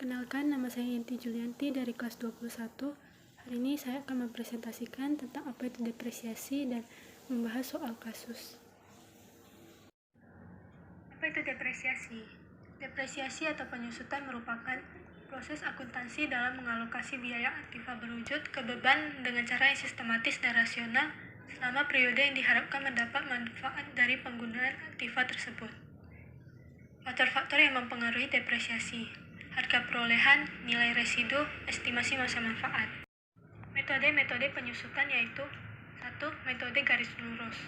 Perkenalkan, nama saya Yanti Julianti dari kelas 21. Hari ini saya akan mempresentasikan tentang apa itu depresiasi dan membahas soal kasus. Apa itu depresiasi? Depresiasi atau penyusutan merupakan proses akuntansi dalam mengalokasi biaya aktiva berwujud ke beban dengan cara yang sistematis dan rasional selama periode yang diharapkan mendapat manfaat dari penggunaan aktiva tersebut. Faktor-faktor yang mempengaruhi depresiasi: harga perolehan, nilai residu, estimasi masa manfaat. Metode-metode penyusutan yaitu 1. Metode garis lurus.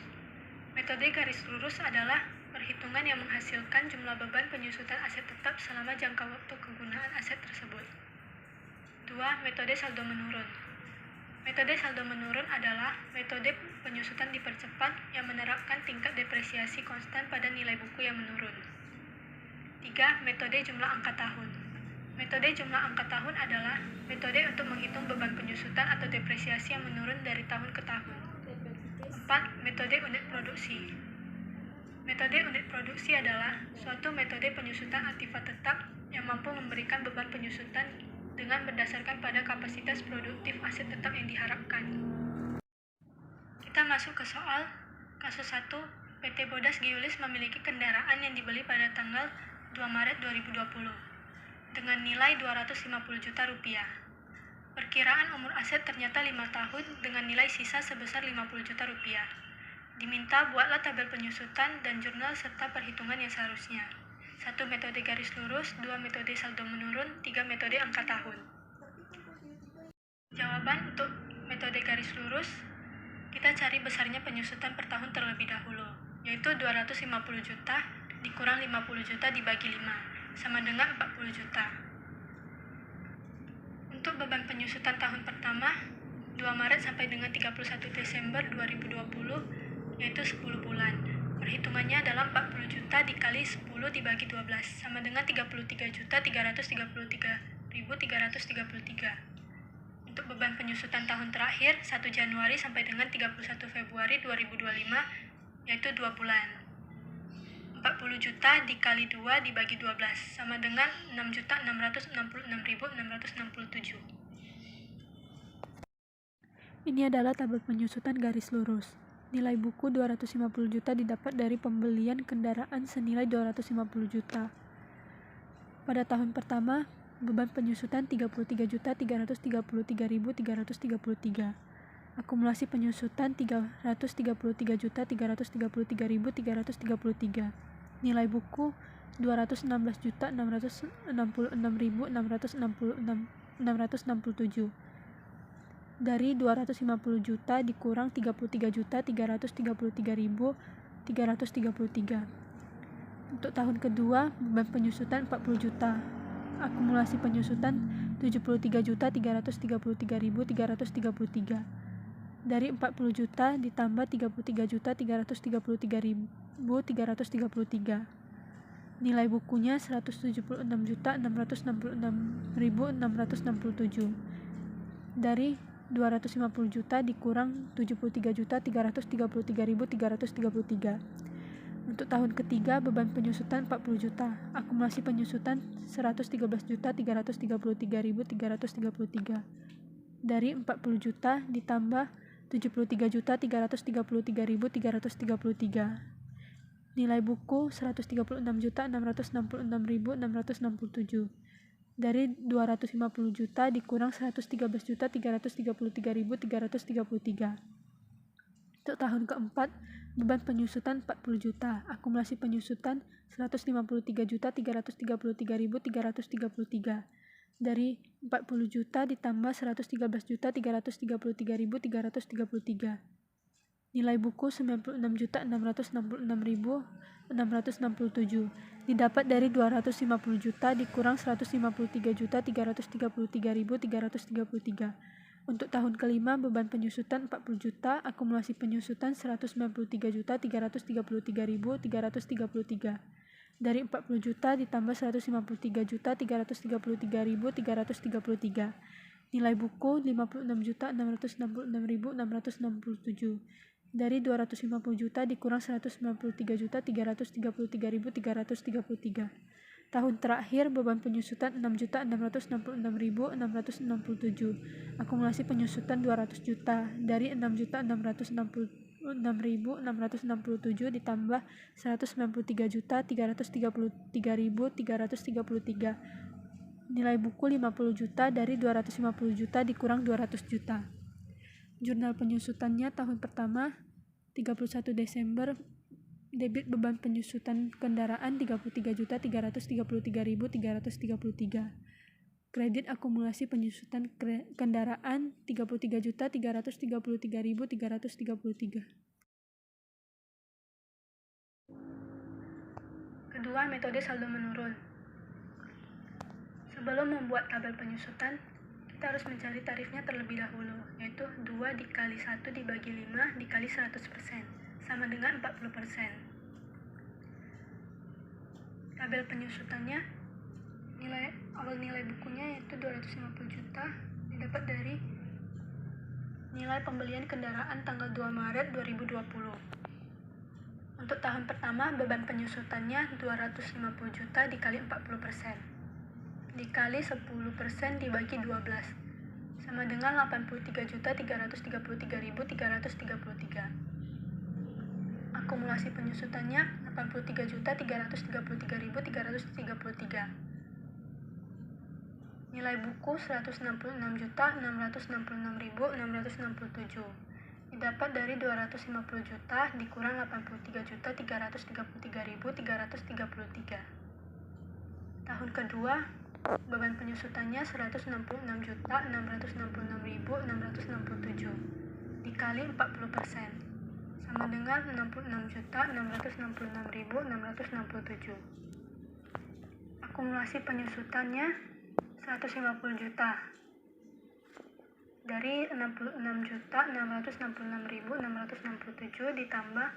Metode garis lurus adalah perhitungan yang menghasilkan jumlah beban penyusutan aset tetap selama jangka waktu kegunaan aset tersebut. 2. Metode saldo menurun. Metode saldo menurun adalah metode penyusutan dipercepat yang menerapkan tingkat depresiasi konstan pada nilai buku yang menurun. 3. Metode jumlah angka tahun. Metode jumlah angka tahun adalah metode untuk menghitung beban penyusutan atau depresiasi yang menurun dari tahun ke tahun. 4. Metode unit produksi. Metode unit produksi adalah suatu metode penyusutan aktiva tetap yang mampu memberikan beban penyusutan dengan berdasarkan pada kapasitas produktif aset tetap yang diharapkan. Kita masuk ke soal kasus 1. PT Bodas Giulis memiliki kendaraan yang dibeli pada tanggal 2 Maret 2020 dengan nilai 250 juta rupiah. Perkiraan umur aset ternyata 5 tahun dengan nilai sisa sebesar 50 juta rupiah. Diminta buatlah tabel penyusutan dan jurnal serta perhitungan yang seharusnya. 1. Metode garis lurus, 2. Metode saldo menurun, 3. Metode angka tahun. Jawaban untuk metode garis lurus, kita cari besarnya penyusutan per tahun terlebih dahulu, yaitu 250 juta dikurang 50 juta dibagi 5, sama dengan 40 juta. Untuk beban penyusutan tahun pertama, 2 Maret sampai dengan 31 Desember 2020, yaitu 10 bulan. Perhitungannya adalah 40 juta dikali 10 dibagi 12, sama dengan 33.333.333. Untuk beban penyusutan tahun terakhir, 1 Januari sampai dengan 31 Februari 2025, yaitu 2 bulan. 40 juta dikali 2 dibagi 12, sama dengan 6.666.667. Ini adalah tabel penyusutan garis lurus. Nilai buku 250 juta didapat dari pembelian kendaraan senilai 250 juta. Pada tahun pertama, beban penyusutan 33.333.333. Akumulasi penyusutan 333.333.333. Nilai buku 216.666.667. Dari 250 juta dikurang 33.333.333. Untuk tahun kedua, beban penyusutan 40 juta. Akumulasi penyusutan 73.333.333. Dari 40 juta ditambah 33.333.333. Nilai bukunya 176.666.667. Dari 250 juta dikurang 73.333.333. Untuk tahun ketiga, beban penyusutan 40 juta. Akumulasi penyusutan 113.333.333. Dari 40 juta ditambah 73.333.333. Nilai buku 136.666.667. Dari 250 juta dikurang 113.333.333. Untuk tahun keempat, beban penyusutan 40 juta. Akumulasi penyusutan 153.333.333. Dari 40 juta ditambah 113.333.333. Nilai buku 96.666.667. Didapat dari 250 juta dikurang 153.333.333. Untuk tahun kelima, beban penyusutan 40 juta, akumulasi penyusutan 193.333.333. Dari 40 juta ditambah 153.333.333. Nilai buku 56.666.667. Dari 250 juta dikurang 193.333.333. Tahun terakhir beban penyusutan 6.666.667. Akumulasi penyusutan 200 juta dari 6.666.667 ditambah 193.333.333. Nilai buku 50 juta dari 250 juta dikurang 200 juta. Jurnal penyusutannya tahun pertama 31 Desember. Debit beban penyusutan kendaraan 33.333.333. Kredit akumulasi penyusutan kendaraan 33.333.333. Kedua, metode saldo menurun. Sebelum membuat tabel penyusutan, kita harus mencari tarifnya terlebih dahulu, yaitu 2 dikali 1 dibagi 5 dikali 100%, sama dengan 40%. Tabel penyusutannya, awal nilai bukunya yaitu 250 juta, didapat dari nilai pembelian kendaraan tanggal 2 Maret 2020. Untuk tahun pertama, beban penyusutannya 250 juta dikali 40%, dikali 10% dibagi 12, sama dengan 83.333.333. Akumulasi penyusutannya 83.333.333. Nilai buku 166.666.667. Didapat dari 250 juta dikurang 83.333.333. Tahun kedua, beban penyusutannya 166.666.667 dikali 40%, sama dengan 66.666.667. Akumulasi penyusutannya 150 juta dari 66.666.667 ditambah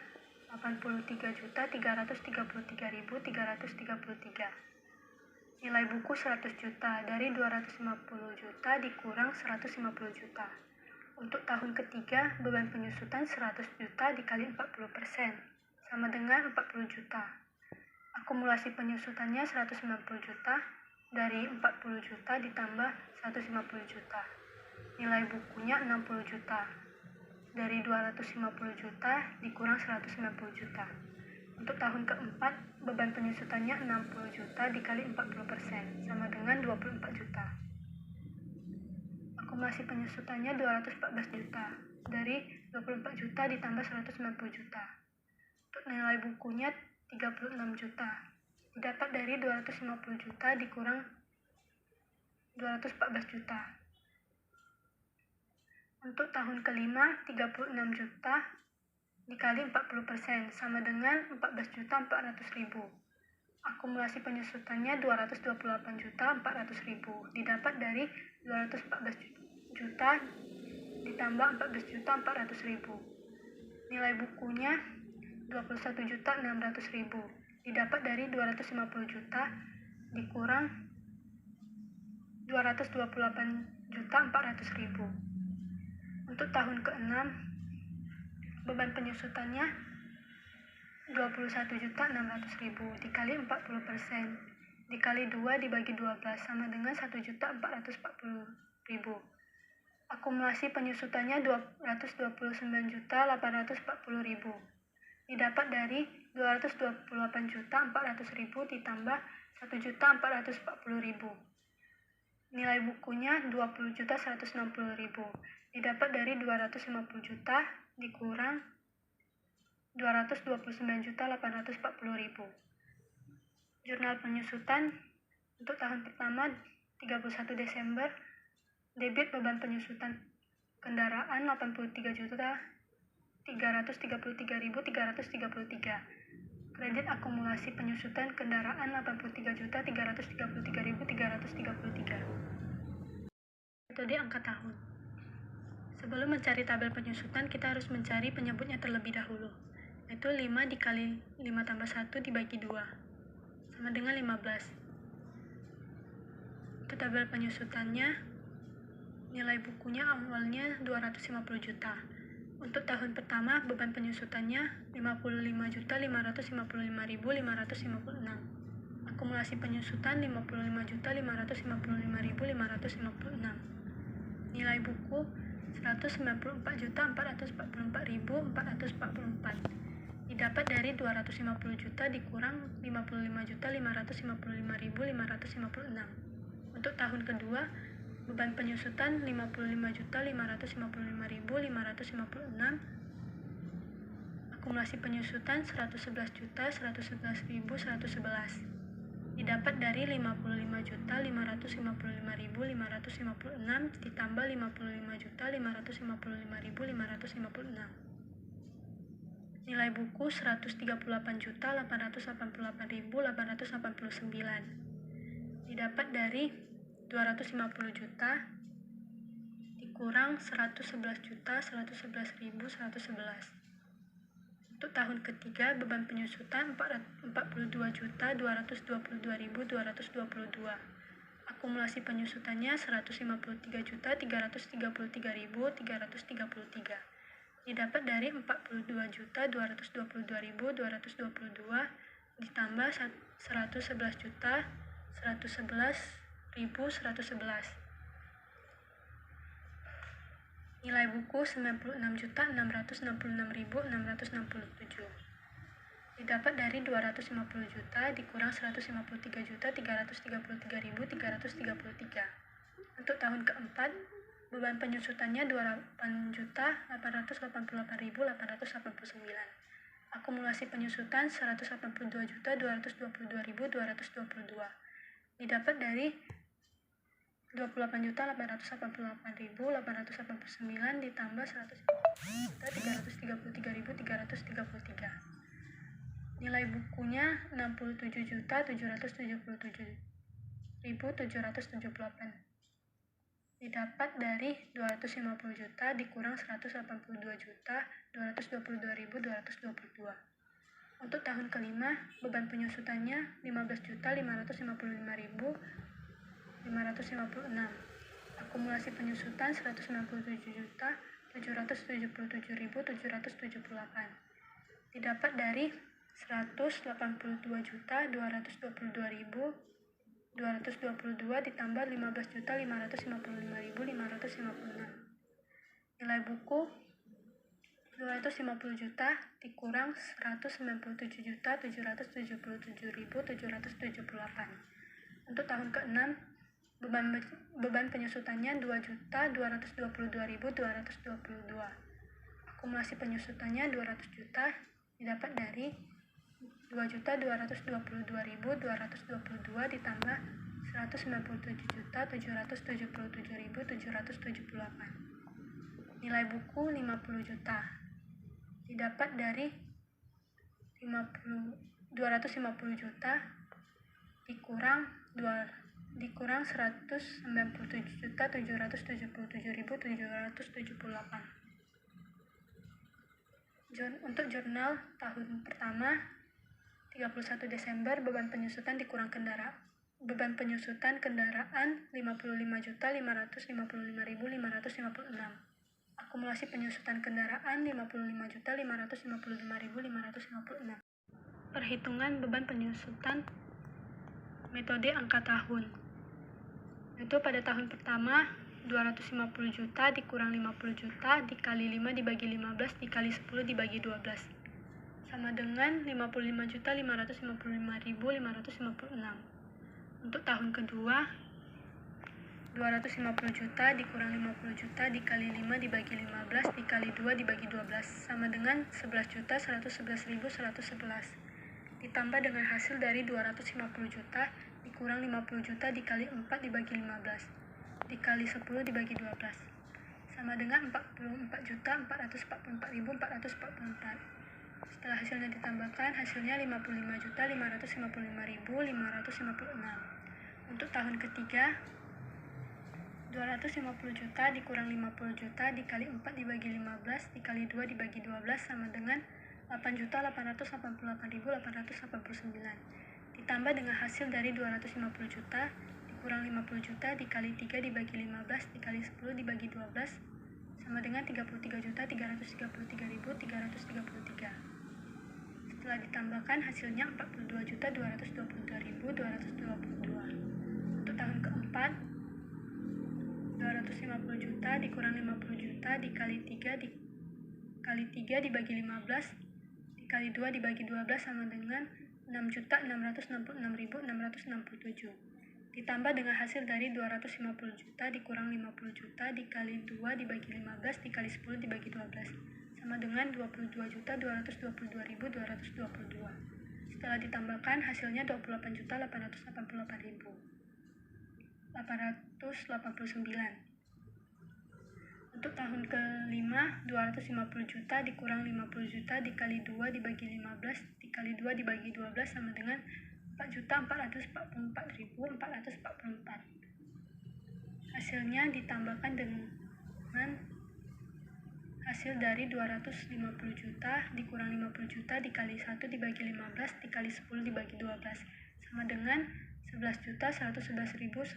83.333.333. Nilai buku 100 juta dari 250 juta dikurang 150 juta. Untuk tahun ketiga, beban penyusutan 100 juta dikali 40%, sama dengan 40 juta. Akumulasi penyusutannya 190 juta dari 40 juta ditambah 150 juta. Nilai bukunya 60 juta dari 250 juta dikurang 190 juta. Untuk tahun keempat, beban penyusutannya 60 juta dikali 40%, sama dengan 24 juta. Akumulasi penyusutannya 214 juta dari 24 juta ditambah 190 juta. Untuk nilai bukunya 36 juta. Didapat dari 250 juta dikurang 214 juta. Untuk tahun kelima, 36 juta dikali 40%, sama dengan 14.400.000. Akumulasi penyusutannya 228 juta 400.000. Didapat dari 214 juta ditambah 14 juta 400.000. Nilai bukunya 21 juta 600.000. Didapat dari 250 juta dikurang 228 juta 400.000. Untuk tahun ke-6, beban penyusutannya 21 juta 600.000 dikali 40% dikali 2 dibagi 12, sama dengan 1 juta 440.000. Akumulasi penyusutannya 229 juta 840.000. Didapat dari 228 juta 400.000 ditambah 1 juta 440.000. Nilai bukunya 20 juta 160.000. Didapat dari 250 juta dikurang 229 juta 840.000. Jurnal penyusutan untuk tahun pertama 31 Desember. Debit beban penyusutan kendaraan 83 juta 333.333. Kredit akumulasi penyusutan kendaraan 83 juta 333.333. Metode angka tahun. Sebelum mencari tabel penyusutan, kita harus mencari penyebutnya terlebih dahulu, yaitu 5 dikali 5 tambah 1 dibagi 2, sama dengan 15. Untuk tabel penyusutannya, nilai bukunya awalnya 250 juta. Untuk tahun pertama, beban penyusutannya 55.555.556. Akumulasi penyusutan 55.555.556. Nilai buku 194.444.444. Didapat dari 250 juta dikurang 55.555.556. Untuk tahun kedua, beban penyusutan 55.555.556. Akumulasi penyusutan 111.111.111. Didapat dari 55.555.556 ditambah 55.555.556. Nilai buku 138.888.889. Didapat dari 250 juta dikurang 111.111.111. Untuk tahun ketiga, beban penyusutan 42.222.222. Akumulasi penyusutannya 153.333.333. Didapat dari 42.222.222 ditambah 111.111.111. Nilai buku 96.666.667. Didapat dari 250 juta dikurang 153.333.333. Untuk tahun keempat, beban penyusutannya 28.888.889. Akumulasi penyusutan 182.222.222. Didapat dari 28.888.889 ditambah 100.333.333. Nilai bukunya 67.777.778. Didapat dari 250 juta dikurang 182.222.222. Untuk tahun kelima, beban penyusutannya 15.555.556. Akumulasi penyusutan 197.777.778. Didapat dari 182.222.222 ditambah 15.555.556. Nilai buku 250 juta dikurang 197.777.778. Untuk tahun ke-6, beban penyusutannya 2.222.222. Akumulasi penyusutannya 200 juta didapat dari 2.222.222 ditambah 197.777.778. Nilai buku 50 juta didapat dari 250 juta dikurang 197.777.778. Untuk jurnal tahun pertama 31 Desember beban penyusutan dikurang kendaraan. Beban penyusutan kendaraan 55.555.556. Akumulasi penyusutan kendaraan 55.555.556. Perhitungan beban penyusutan metode angka tahun. Itu pada tahun pertama 250 juta dikurang 50 juta dikali 5 dibagi 15 dikali 10 dibagi 12 sama dengan 55.555.556. Untuk tahun kedua 250 juta dikurang 50 juta dikali 5 dibagi 15 dikali 2 dibagi 12 sama dengan 11.111.111 ditambah dengan hasil dari 250 juta dikurang 50 juta dikali 4 dibagi 15 dikali 10 dibagi 12 sama dengan 44.444.444. Setelah hasilnya ditambahkan, hasilnya 55.555.556. Untuk tahun ketiga 250 juta dikurang 50 juta dikali 4 dibagi 15 dikali 2 dibagi 12 sama dengan 8.888.889 ditambah dengan hasil dari 250 juta dikurang 50 juta dikali 3 dibagi 15 dikali 10 dibagi 12 sama dengan 33.333.333. Setelah ditambahkan hasilnya 42.222.222. Untuk tahun keempat, 250 juta dikurang 50 juta dikali 3 dibagi 15 dikali 2 dibagi 12 sama dengan 6.666.667. Ditambah dengan hasil dari 250 juta dikurang 50 juta dikali 2 dibagi 15 dikali 10 dibagi 12 sama dengan 22.222.222. Setelah ditambahkan hasilnya 28.888.889. Untuk tahun kelima, 250 juta dikurang 50 juta dikali 2 dibagi 15 dikali 2 dibagi 12 sama dengan 4.444.444. Hasilnya ditambahkan dengan hasil dari 250 juta dikurang 50 juta dikali 1 dibagi 15 dikali 10 dibagi 12 sama dengan 11.111.111.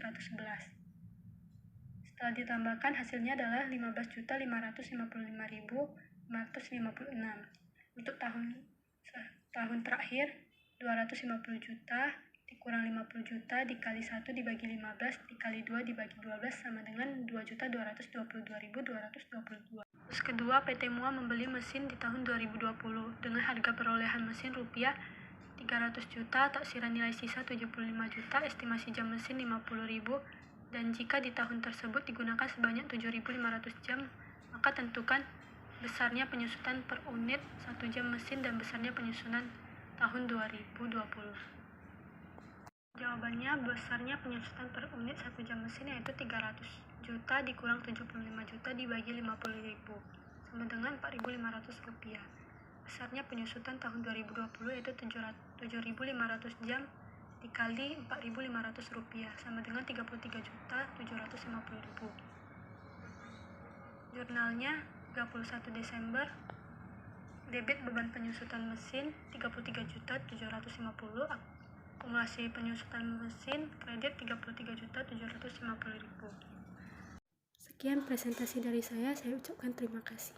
Setelah ditambahkan hasilnya adalah 15.555.556. Untuk tahun terakhir, 250 juta dikurang 50 juta dikali 1 dibagi 15 dikali 2 dibagi 12 sama dengan 2.222.222. Terus kedua, PT MUA membeli mesin di tahun 2020 dengan harga perolehan mesin rupiah 300 juta, taksiran nilai sisa 75 juta, estimasi jam mesin 50.000, dan jika di tahun tersebut digunakan sebanyak 7.500 jam, maka tentukan besarnya penyusutan per unit 1 jam mesin dan besarnya penyusutan tahun 2020. Jawabannya, besarnya penyusutan per unit 1 jam mesin yaitu 300 juta dikurang 75 juta dibagi 50.000 sama dengan 4.500 rupiah. Besarnya penyusutan tahun 2020 yaitu 7.500 jam dikali 4.500 rupiah sama dengan 33.750.000. Jurnalnya 31 Desember, debit beban penyusutan mesin 33.750.000, akumulasi penyusutan mesin kredit 33.750.000. Sekian presentasi dari saya ucapkan terima kasih.